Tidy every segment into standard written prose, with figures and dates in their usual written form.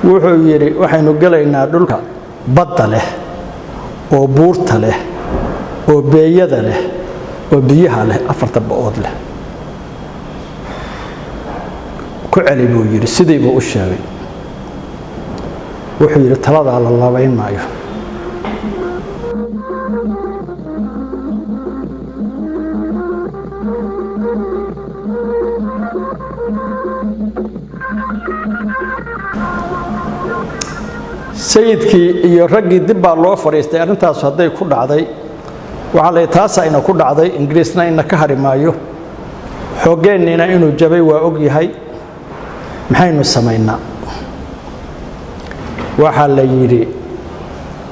wuxuu yiri waxaynu galaynaa dhulka badda leh oo buurta leh oo beeyada leh oo biyaha leh afarta baood leh ku celi buu yiri sidii buu u sheegay wuxuu yiri talada la labayn maayo sayidkii iyo raggii dib baa loo fariistay arintaas haday ku dhacday waxa la taas ayna ku dhacday ingiriisna in ka harimaayo xoogeenina inuu jabay waa og yahay maxaynu sameeynaa waxa la yiri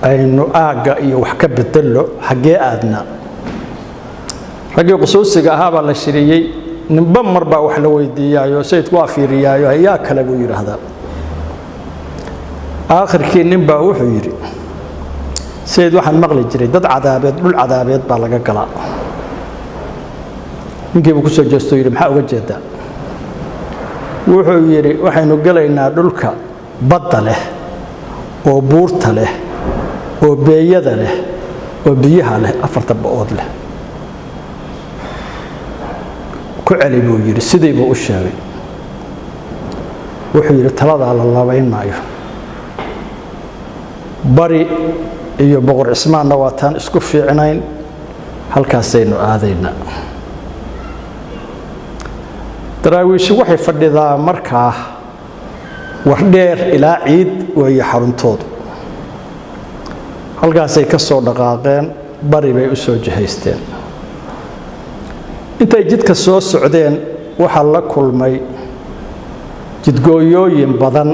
aynu aaga iyo wax ka bedelo xagee aadna raggii qusuusiga ahaa la shiriyay ninba marba wax la weydiiyayo sayidku waa fiiriyaayo ayaa kale buu yiraahdaa aakhirkii ninba wuxuu yiri sayid waxaan maqli jiray dad cadaabeed dhul cadaabeed baa laga galaa ninkii ku soo jeesto yiri maxaa uga jeedaa wuxuu yiri waxaynu galaynaa dhulka badda leh oo buurta leh oo beeyada leh oo biyaha leh afarta baood leh ku celi buu yiri sidii buu u sheegay wuxuu yiri talada la labayn maayo bari iyo boqor Cismaanna waataan isku fiicnayn halkaasaynu aadayna daraawiish waxay fadhidaa markaa war dheer ilaa ciid way xaruntoodu halkaasay ka soo dhaqaaqeen bari bay u soo jihaysteen intay jidka soo socdeen waxa la kulmay jidgooyooyin badan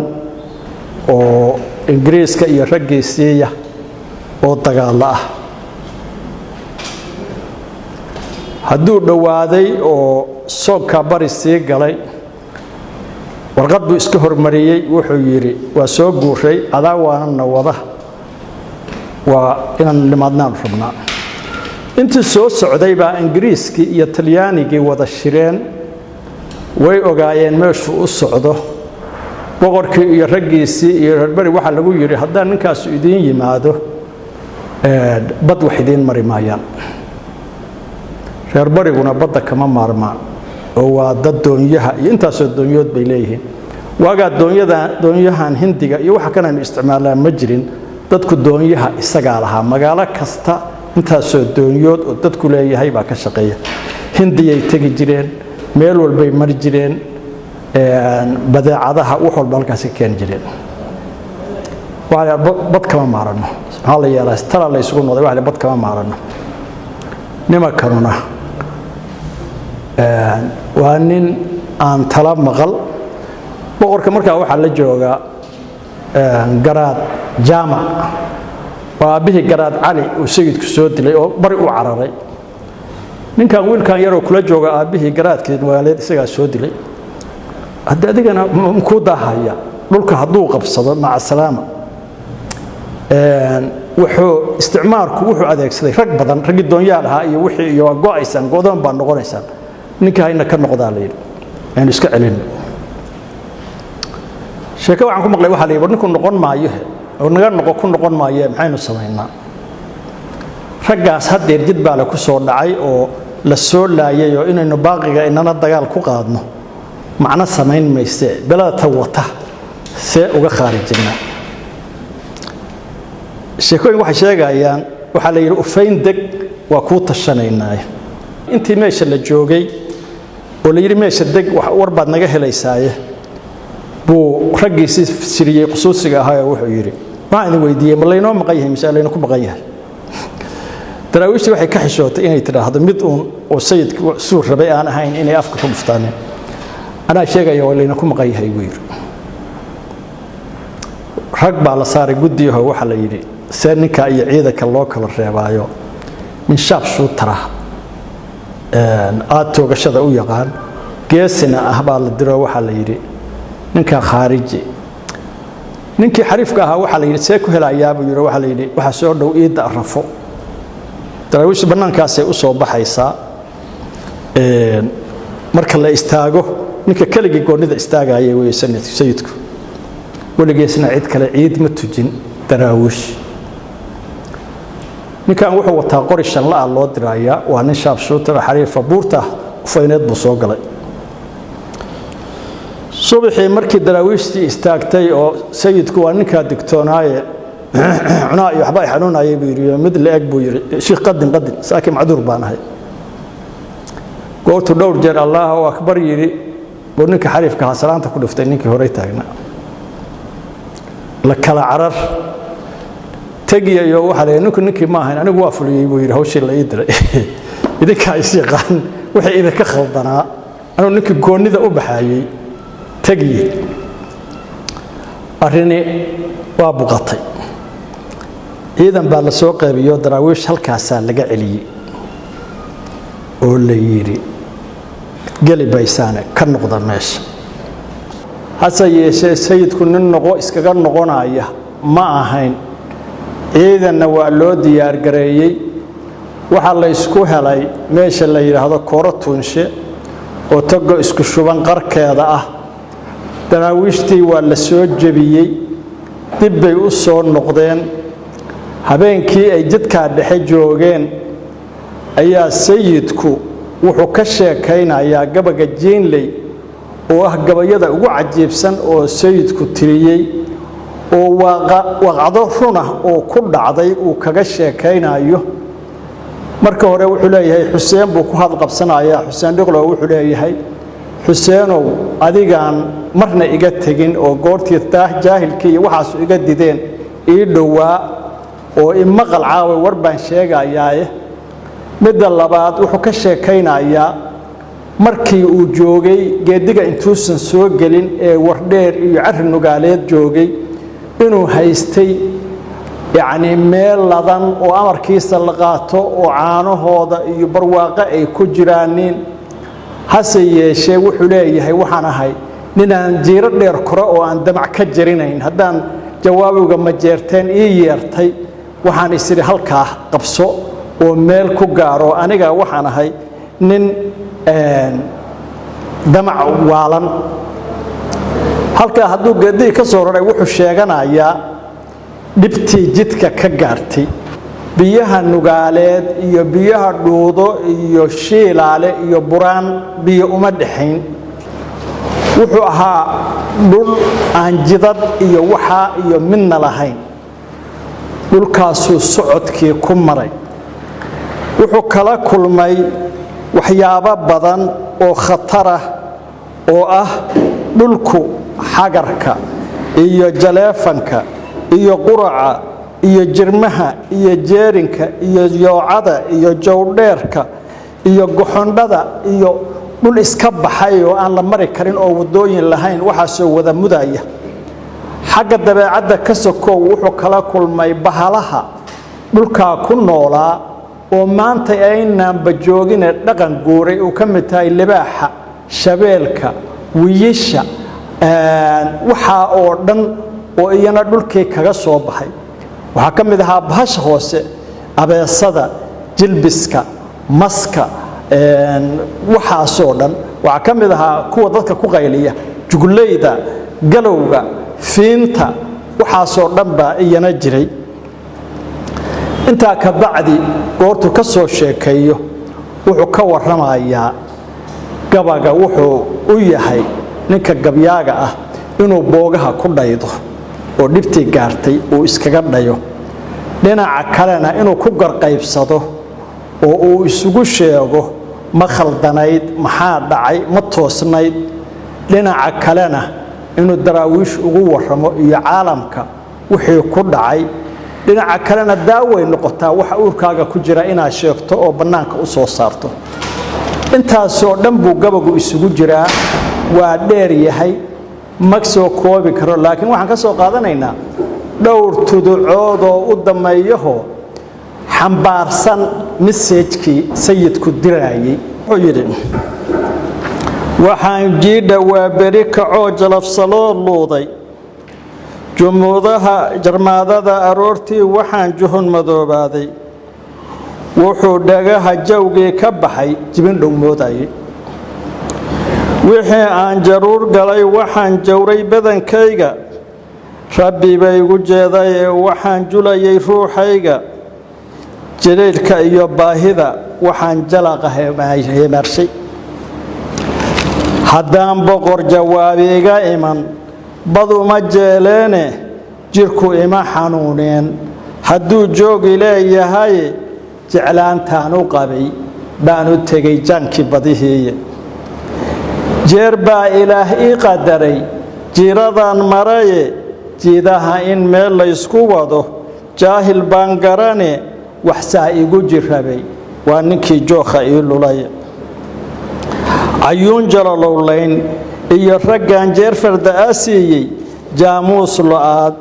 oo ingiriiska iyo raggiisiya oo dagaal ah hadduu dhawaaday oo soonka bari sii galay warqad buu iska hormariyay wuxuu yiri waa soo guuray adaawaana wada waa inaan limaadnaan rabnaa intii soo socday baa ingiriiski iyo talyaanigii wada shireen way ogaayeen meeshu u socdo boqorkii iyo raggiisii iyo bari waxa lagu yiri haddii ninkaas idin yimaado bad wax idin mari maayaan reer bariguna badda kama maarmaan oo waa dad doonyaha iyo intaas doonyood bay leeyihiin waaga doonyahan hindiga iyo waxa kana isticmaalaan ma jirin dadku doonyaha isaga laha magaalo kasta intaas doonyood oo dadku leeyahay baa ka shaqeeya hindiyay tagi jireen meel walbay mari jireen badeecadaha wax walba halkaas ka keen jireen waa bad kama maarano hal yeelaas tala la isugu noqday wax bad kama maarano nima kanuna waa nin aan tala maqal boqorka markaa waxa la jooga garaad jaamac waa bihi garaad cali oo sayidku soo dilay oo bari u cararay ninkan wiilkan yar oo kula jooga aabihii garaadkii waalid isaga soo dilay hadda adigana ku daahaya dhulka haduu qabsado ma salaama wuxuu isticmaalku wuxuu adeegsaday rag badan rag doonyaal ah iyo wixii iyo go'aysan go'doon baa noqonaysan ninka hayna ka noqdaa leeyahay aan iska celin sheeko waxaan ku maqlay waxa leeyahay ninku noqon maayo oo naga noqon maayo maxaynu sameeynaa raggaas hadeer jid baa la ku soo dhacay oo la soo laayay oo inaynu baaqiga inana dagaal ku qaadno macna sameyn mayse balada tawata see uga khaarijina sheekooyin waxa sheegayaan waxa la yiri u fayn deg waa ku tashanaynaay intii meesha la joogay oo la yiri meesha deg wax warbaad naga helaysaaye buu raggiisii siriyay qusuusiga ahaa wuxuu yiri ma idin weydiiyay ma leeyno maqan yahay misaaleena ku maqan yahay daraawiishtii waxay ka xishootay inay tiraahdo mid oo sayidku soo rabay aan ahayn inay afka ku dhuftaaneen ana sheegaya waa leeyna ku maqan yahay wiir rag baa la saaray gudiyaha waxa la yiri ninka iyo ciidanka loo kala reebaayo min shaab shuutara aad toogashada u yaqaan geesina ah baa la diro waxa la yiri ninka khaariji ninkii xariifka ahaa waxa la yiri see ku helayaa buu yiri waxa la yiri waxa soo dhow iida rafo daraawiish banaankaas ay u soo baxaysaa marka la istaago ninka kaligii goonida istaagayay way sayidku weligeesna cid kale ciid ma tujin daraawiish ninkan wuxuu wataa qori shanla loo dirayaa waa nin shaab shootar xariifa buurta fayneed buu soo galay subaxii markii daraawiishtii istaagtay oo sayidku waa ninka digtoonaaye cunaa iyo waxba xanuunayay buu yiri mid la eg buu yiri sheekh qadin saakim cadur baan ahay goortu dhowr jeer Allahu akbar yiri oo ninka xariifka salaanta ku dhiftay ninkii hore taagna la kala carar tagiyo waxa la ninkii ma ahayn anigu waa fuliyay buu yiri hawshii la idray idinka ay shaqaan waxa idinka khaldanaa anu ninkii goonida u baxayay tagiye arini waa buqatay ciidan baa la soo qeybiyo daraawiish halkaas laga celiyay oo la yiri gali baysaane ka noqda meesha hase yeeshee sayidku nin noqo iskaga noqonaya ma ahayn ciidanna waa loo diyaar gareeyay waxa la isku helay meesha la yiraahdo kooro tuunshe oo tago isku shuban qarkeeda ah daraawiishtii waa la soo jabiyay dib bay u soo noqdeen habeenkii ay jidka dhexe joogeen ayaa sayidku wuxuu ka sheekaynayaa gabaga Jeenley oo ah gabayada ugu cajiibsan oo sayidku tiriyay oo waqado runa oo ku dhacday uu kaga sheekaynayo marka hore wuxuu leeyahay Xuseen buu ku had qabsanayaa Xuseen Dhiqlo wuxuu leeyahay Xuseenow adigaan marna iga tagin oo goortii jaahilkii waxaas iga dideen ii dhawaa oo ima qalcaawe war baan sheegayaa midda labaad wuxuu ka sheekaynayaa markii uu joogay geediga intuusan soo gelin ee wardheer iyo carri nugaaleed joogay inuu haystay يعني meel ladan oo amarkiisa la qaato oo caanahooda iyo barwaaqo ay ku jiraanin hase yeeshee wuxuu leeyahay waxaan ahay ninaan jiiro dheer koro oo aan damac ka jarinayn haddaan jawaabiga ma jeerteen ii yeertay waxaan isiri halkaa qabso oo meel ku gaaro aniga waxaan ahay nin damac waalan halka hadduu geedii ka soo raray wuxuu sheeganayaa dhibtii jidka ka gaartay biyaha nugaaleed iyo biyaha dhuudo iyo shiilaale iyo buraan biyo uma dhaxayn wuxuu ahaa dhul aan jidad iyo waxa iyo midna lahayn dhulkaasuu socodkii ku maray wuxuu kala kulmay waxyaabo badan oo khatar ah oo ah dhulku xagarka iyo jaleefanka iyo quraca iyo jirmaha iyo jeerinka iyo yoocada iyo jawdheerka iyo goxondhada iyo dhul iska baxay oo aan la mari karin oo wadooyin lahayn waxa soo wada mudaya xagga dabeecadda ka soo wuxuu kala kulmay bahalaha dhulka ku noolaa oo maanta aynaan bajoogin dhaqan guuray oo ka mid tahay libaaxa shabeelka wiyisha waxa oo dhan oo iyana dhulkii kaga soo baxay waxa ka mid ahaa bahasha hoose abeesada jilbiska maska waxa soo dhan waxa ka mid ahaa kuwa dadka ku qayliya juguleyda galowga fiinta waxa soo dhan baa iyana jiray inta ka bacdi goortu ka soo sheekeeyo wuxuu ka warramayaa gabaga wuxuu u yahay ninka gabyaaga ah inuu boogaha ku dhaydo oo dhibtii gaartay uu iskaga dhayo dhinaca kalena inuu ku garqaybsado oo uu isugu sheego ma khaldanayd maxaa dhacay ma toosnayd dhinaca kalena inuu daraawiish ugu warramo iyo caalamka wixii ku dhacay dhinaca kalena daaway noqotaa waxa uurkaaga ku jira inaad sheegto oo banaanka u soo saarto intaas oo dhan buu gabagu isugu jiraa waa dheer yahay maksoo koobi karo laakiin waxaan ka soo qaadanaynaa dhowr tuducood oo u dameeyaho xambaarsan message-kii sayidku diraayay wuxuu yiri waxaan jiidha waa beri kacoo jalafsaloo luuday jumuudaha jarmaadada aroortii waxaan juhun madoobaaday wuxuu dhagaha jawgii ka baxay jibin dhow moodayay wixii aan jaruur galay waxaan jawray badankayga rabbi bay igu jeeday waxaan julayay ruuxayga jireelka iyo baahida waxaan jalaqa heemarshay haddaan boqor jawaabiga iman baduma jeeleene jirku ima xanuuneen hadduu joogi leeyahay jeclaantaan u qabay baan u tegay jaankii badihiiye jeer baa ilaah ii qadaray jiiradan maraye jiidaha in meel laysku wado jaahil baan garane waxsaa igu jirrabay waa ninkii jookha ii lulay cayuun jalalowlayn iyo raggan jeer farda'a siiyey jaamuus lo'aad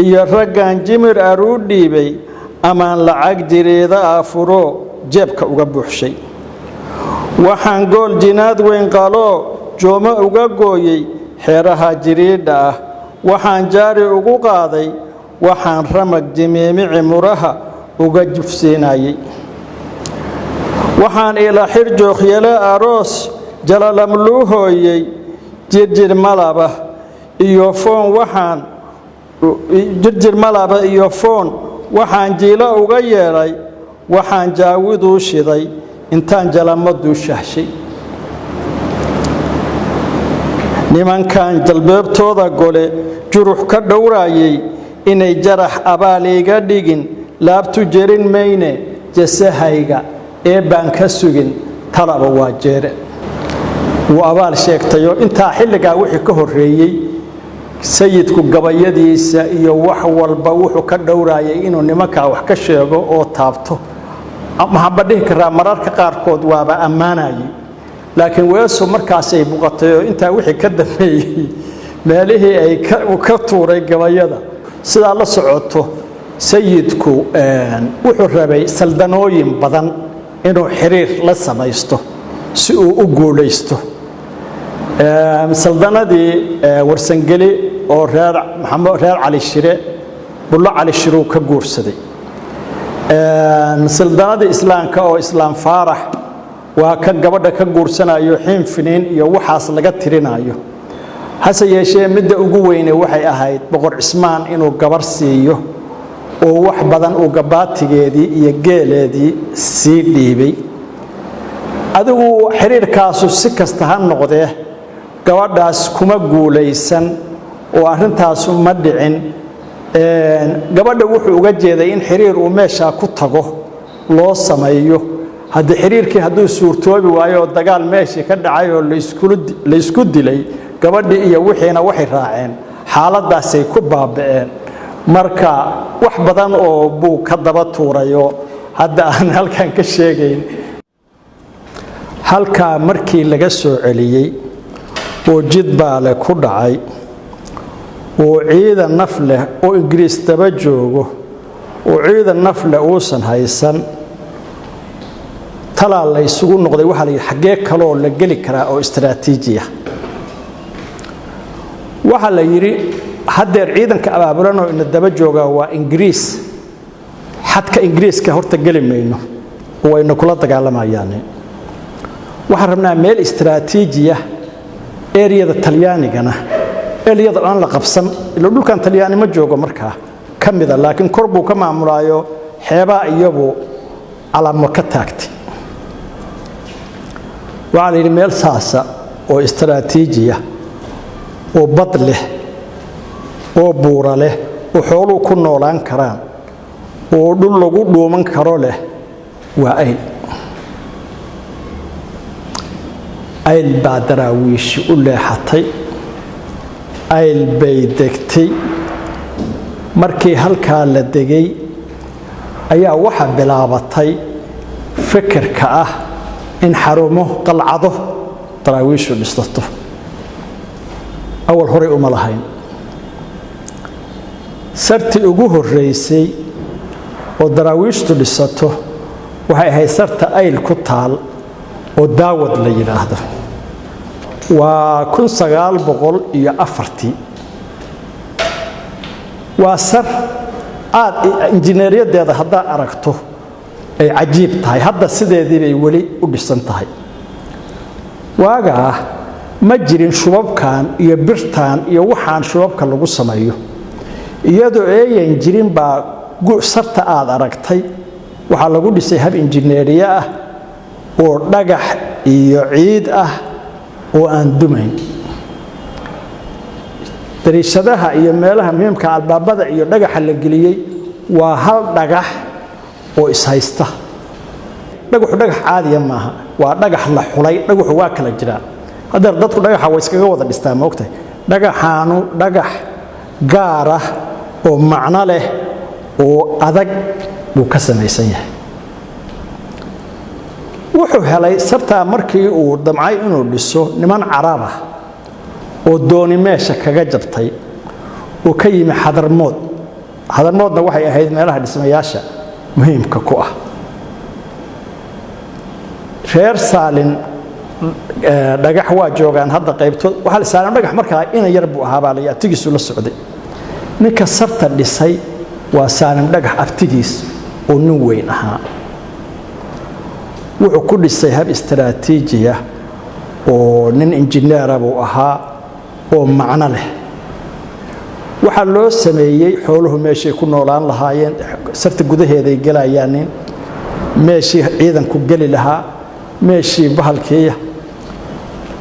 iyo raggan jimir aruu dhiibay amaan lacag jireeda afuro jeebka uga buuxshay waxaan gool jinaad weyn qaloo joomo uga gooyey xeeraha jiriidha ah waxaan jaari ugu qaaday waxaan ramag jimiimici muraha uga jufsiinayay waxaan ila xir jookyele aroos jalalamluu hooyey jirjir malaba iyo foon waxaan jiilo uga yeelay waxaan jaawiduu shiday intaan jalamaduu shahshay nimankan jalbeebtooda gole jurux ka dhowraayay inay jarax abaal iga dhigin laabtu jerin mayne jasahayga ee baan ka sugin talaba waa jeere wuu abaal sheegtayo intaa xilligaa wixii ka horreeyey sayidku gabayadiisa iyo wax walba wuxuu ka dhowraayay inuu nimankaa wax ka sheego oo taabto maxaanba dhihi karaa mararka qaarkood waaba ammaanayay laakiin weeso markaasay buqatay oo intaa wixii ka dambeeyey meelihii ay ka tuuray gabayada sidaa la socoto sayidku wuxuu rabay saldanooyin badan inuu xiriir la samaysto si uu u guulaysto saldanadii warsangeli oo reer cali shire bullo cali shiruu ka guursaday saldanadii islaamka oo islaam faarax waa kan gabadha ka guursanayo xiinfiniin iyo waxaas laga tirinayo hase yeeshee midda ugu weyne waxay ahayd boqor cismaan inuu gabar siiyo oo wax badan uu gabaatigeedii iyo geeleedii sii dhiibay adigu xiriirkaasu si kasta ha noqdee gabadhaas kuma guulaysan oo arrintaasu ma dhicin gabadha wuxuu uga jeeday in xiriir uu meeshaa ku tago loo sameeyo haddii xiriirkii hadduu suurtoobi waayo oo dagaal meeshii ka dhacay oo laysku dilay gabadhii iyo wixiina waxay raaceen xaaladdaasay ku baaba'een marka wax badan oo buu ka daba tuurayo hadda aan halkan ka sheegayn halkaa markii laga soo celiyey oo jidbaale ku dhacay oo ciidan naf leh oo ingiriis daba joogo oo ciidan naf leh uusan haysan talaa la isugu noqday waxaa la yidhi xaggee kaloo la geli karaa oo istaraatiijiya waxaa la yidhi haddeer ciidanka abaabulanoo ina daba joogaa waa ingiriis xadka ingiriiska horta geli mayno oo wayna kula dagaalamayaan waxaan rabnaa meel istaraatiijiya eriyada talyaanigana eriyada aan la qabsan ila dhulkan talyaani ma joogo markaa ka mida laakiin kor buu ka maamulaayo xeebaa iyagu calamo ka taagtay waxaa la yidhi meel saasa oo istaraatiijiya oo bad leh oo buura leh oo xooluu ku noolaan karaan oo dhul lagu dhuuman karo leh waa ayl baa daraawiishi u leexatay ayl bay degtay markii halkaa la degay ayaa waxa bilaabatay fikirka ah in xarumo qalcado daraawiishu dhisato awal horey uma lahayn sartii ugu horreysay oo daraawiishtu dhisato waxay ahayd sarta ayl ku taal oo daawad la yidhaahdo waa 1904 waa sar aad injineeriyadeeda haddaa aragto ay cajiib tahay hadda sideedii bay weli u dhisan tahay waagaa ma jirin shubabkan iyo birtan iyo waxaan shubabka lagu sameeyo iyadoo ayan jirin baa sarta aad aragtay waxaa lagu dhisay hab injineeriya ah oo dhagax iyo ciid ah oo aan dumayn dariishadaha iyo meelaha muhiimka albaabada iyo dhagaxa la geliyay waa hal dhagax oo ishaysta dhagaxu dhagax caadi maaha waa dhagax la xulay dhagaxu waa kala jira hadda dadku dhagaxa way iskaga wada dhistaa ma ogtahay dhagaxaanu dhagax gaar ah oo macno leh oo adag buu ka samaysan yahay wuxuu helay sarta markii uu damcay inuu dhiso niman carab ah oo dooni meesha kaga jabtay oo ka yimi Hadarmoodna waxay ahayd meelaha dhismayaasha muhiimka ku ah reer Saalin dhagax waa joogan hadda qaybtood waxa la saaran dhagax markaa in yar buu ahaa baa la yatigiisu la socday ninka sarta dhisay waa Saalin dhagax aftigiis oo nin weyn ahaa wuxuu ku dhisay hab istiraatiiji ah oo nin injineer buu ahaa oo macno leh waxa loo sameeyay xooluhu meeshay ku noolaan lahaayeen sarta gudaheeday galayaan meeshii ciidanku gali lahaa meeshii bahalkeeya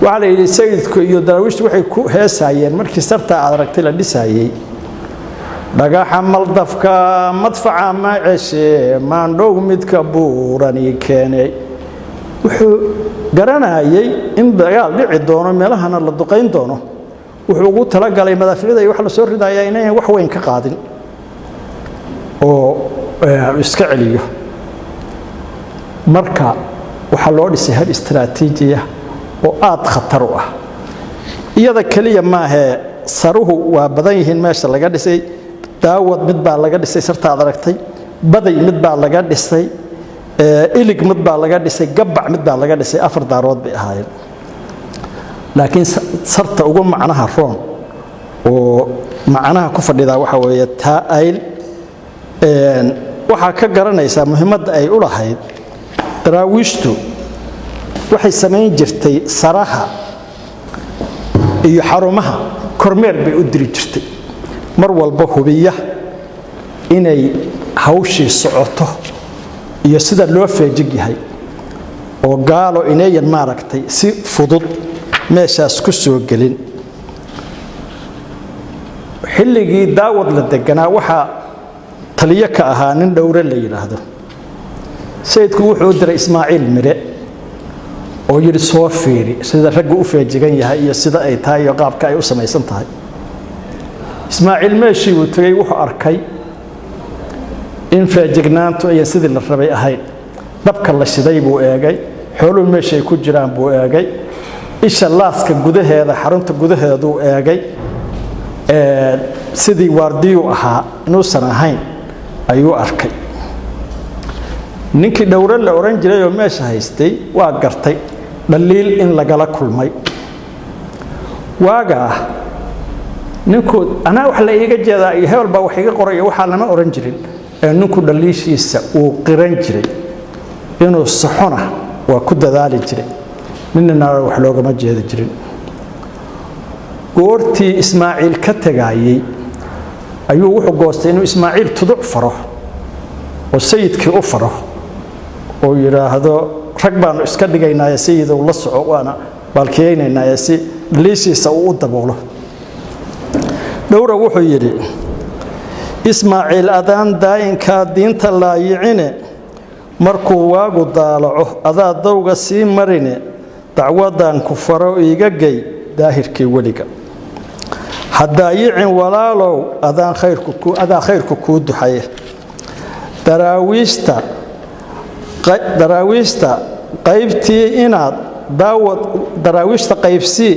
waxa la yiri sayidku iyo daraawiishtu waxay ku heesaayeen markii sarta aad aragtay la dhisayay dhagaxa maldafka madfaca ma ceshe maandhow midka buurani keenay wuxuu garanayay in dagaal dhici doono meelahana la duqeyn doono wuxuu ugu tala galay madaafirada wax la soo ridaaya inay wax weyn ka qaadin oo iska celiyo marka waxa loo dhisay hab istiraatiiji ah oo aad khatar u ah iyada kaliya ma aha saruhu waa badan yihiin meesha laga dhisay daawad mid baa laga dhisay sarta aad aragtay baday mid baa laga dhisay ilig mid baa laga dhisay gabac mid baa laga dhisay afar daarood bay ahaayeen laakiin sarta ugu macnaha roon oo macnaha ku fadhida waxa weeye taayl waxa ka garanaysa muhiimadda ay u lahayd daraawiishtu waxay sameyn jirtay saraha iyo xarumaha kormeer bay u diri jirtay mar walba hubiya inay hawshii socoto iyo sida loo feejig yahay oo gaalo inayan maaragtay si fudud meeshaas ku soo gelin xilligii daawad la deganaa waxa taliye ka ahaa nin dhowre la yiraahdo sayidku wuxuu diray Ismaaciil Mire oo yiri soo fiiri sida raggu u feejigan yahay iyo sida ay tahay iyo qaabka ay u samaysan tahay Ismaaciil meeshii uu tagay wuxuu arkay in feejignaantu ay sidii la rabay ahayd dabka la shiday buu eegay xooluhu meeshay ku jiraan buu eegay isha laaska gudaheeda xarunta gudaheedu eegay sidii waardiyu ahaa inuusan ahayn ayuu arkay ninkii dhowre la oran jiray oo meesha haystay waa gartay dhaliil in lagala kulmay waaga ninku ana wax la iiga jeedaa iyo hebel baa wax iga qoray waxa lama oran jirin ninku dhaliishiisa uu qiran jiray inuu saxona waa ku dadaali jiray minna wax loogama jeedi jirin goortii Ismaaciil ka tagayay ayuu wuxuu goostay inuu Ismaaciil tuduc faro oo sayidkii u faro oo yiraahdo rag baan iska dhigaynaa sayid oo la soco waana balkeenaynaa si dhaliishiisa uu daboolo dhowra wuxuu yiri Ismaaciil adaan daayinka diinta la yicine markuu waagu daalaco adaa dawga sii marine dacwadan ku faro iga gay daahirkii waliga hadaa yicin walaalow adaan khayrku ku duxay daraawiishta qaybtii inaad daawad daraawiishta qaybsi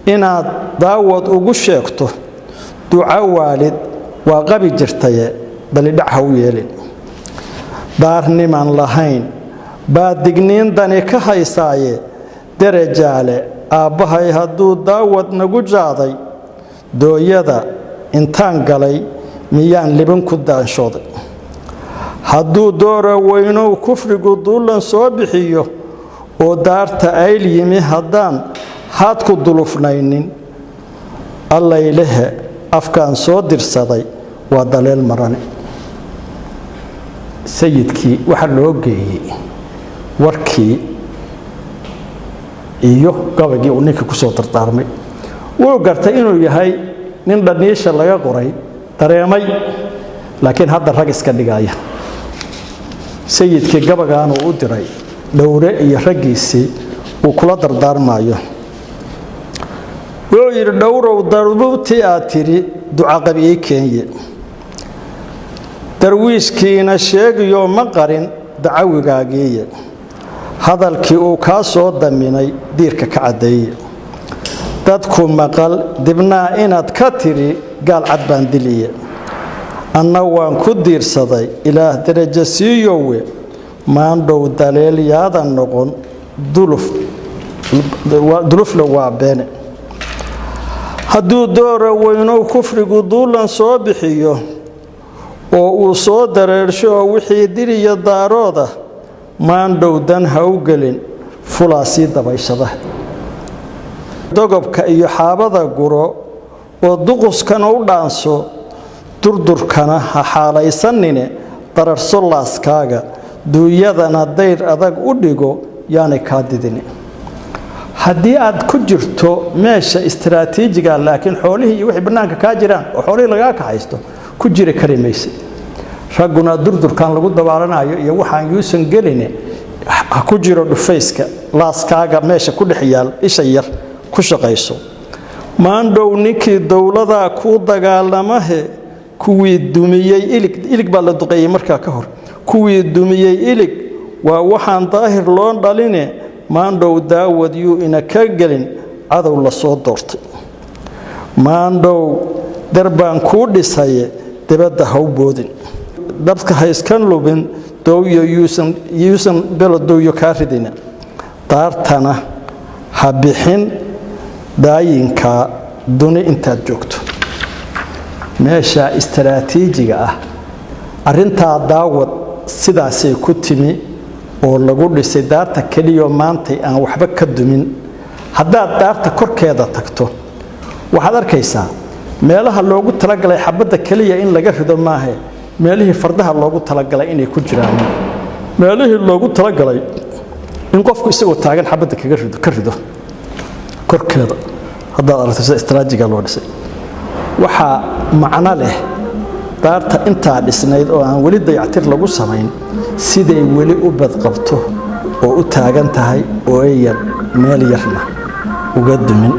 inaad daawad ugu sheegto duca waalid waa qabi jirtay bal dhac u yeelin daarniman lahayn baa digniin dani ka haysaaye darajaale aabahay hadduu daawad nagu jaaday dooyada intaan galay miyaan liban ku daanshooday hadduu doora weynow kufrigu duulan soo bixiyo oo daarta ayl yimi haddaan haad ku dulufnaynin allaylehe afkaan soo dirsaday ودليل مراني سيدكي وحلوقي وركي iyo gabagii uu ninka ku soo tartaarmay wuu gartay inuu yahay nin dhaniisha laga qoray dareemay laakiin hadda rag iska dhigaya sayidkii gabagaan uu diray dhowre iyo ragiisii uu kula dardaarmayo wuu yiri dhowrow darbuubtii aad tiri duca qabiye keenye darwiiskiina sheegayo ma qarin dacawigaagiye hadalkii uu ka soo daminay diirka ka cadeeyay dadku maqal dibnaa inaad ka tiri gaal cad baan diliyay anna waan ku diirsaday ilaah darajo siiyowe maandhow daleelyaadan noqon dulufla waa beene hadduu doora weynow kufrigu duulan soo bixiyo oo uu soo dareersho wixii diriya daarooda maandhow dan ha u gelin fulaasii dabayshada dogobka iyo xaabada guro oo duquskana u dhaanso durdurkana ha xaalaysanine dararso laaskaaga duuyadana dayr adag u dhigo yaanay kaa didini haddii aad ku jirto meesha istiraatiijiga laakiin xoolihii iyo wixii bannaanka kaa jiraan oo xoolihii lagaa kaxaysto ku jiri kari maysid raguna durdurkan lagu dabaalanayo iyo waxaan yuusan gelin ha ku jiro dhufayska laaskaaga meesha ku dhex yaal isha yar ku shaqayso maandhow ninkii dawlada ku dagaalamahe kuwii dumiyay ilig baa la duqeeyay markaa ka hor kuwii dumiyay ilig waa waxaan daahir loo dhaline maandhow daawad yuu ina ka gelin cadow la soo doortay maandhow darbaan kuu dhisaye dibadda ha u boodin dadka ha iskan lubin dowyo yuusan beladowyo kaa ridina daartana ha bixin daayinka duni intaad joogto meesha istiraatiijiga ah arintaa daawad sidaasay ku timi oo lagu dhisay daarta kaliya maantay aan waxba ka dumin haddaad daarta korkeeda tagto waxaad arkaysaa meelaha loogu talagalay xabadda kaliya in laga rido maahe meelihii fardaha loogu talagalay inay ku jiraan meelihii loogu talagalay in qofku isagoo taagan xabadda ka rido korkeeda haddaad aragto sida istiraatiijiga loo dhisay waxaa macno leh daarta intaa dhisnayd oo aan weli dayactir lagu samayn siday weli u badqabto oo u taagan tahay oo ayan meel yarna uga dumin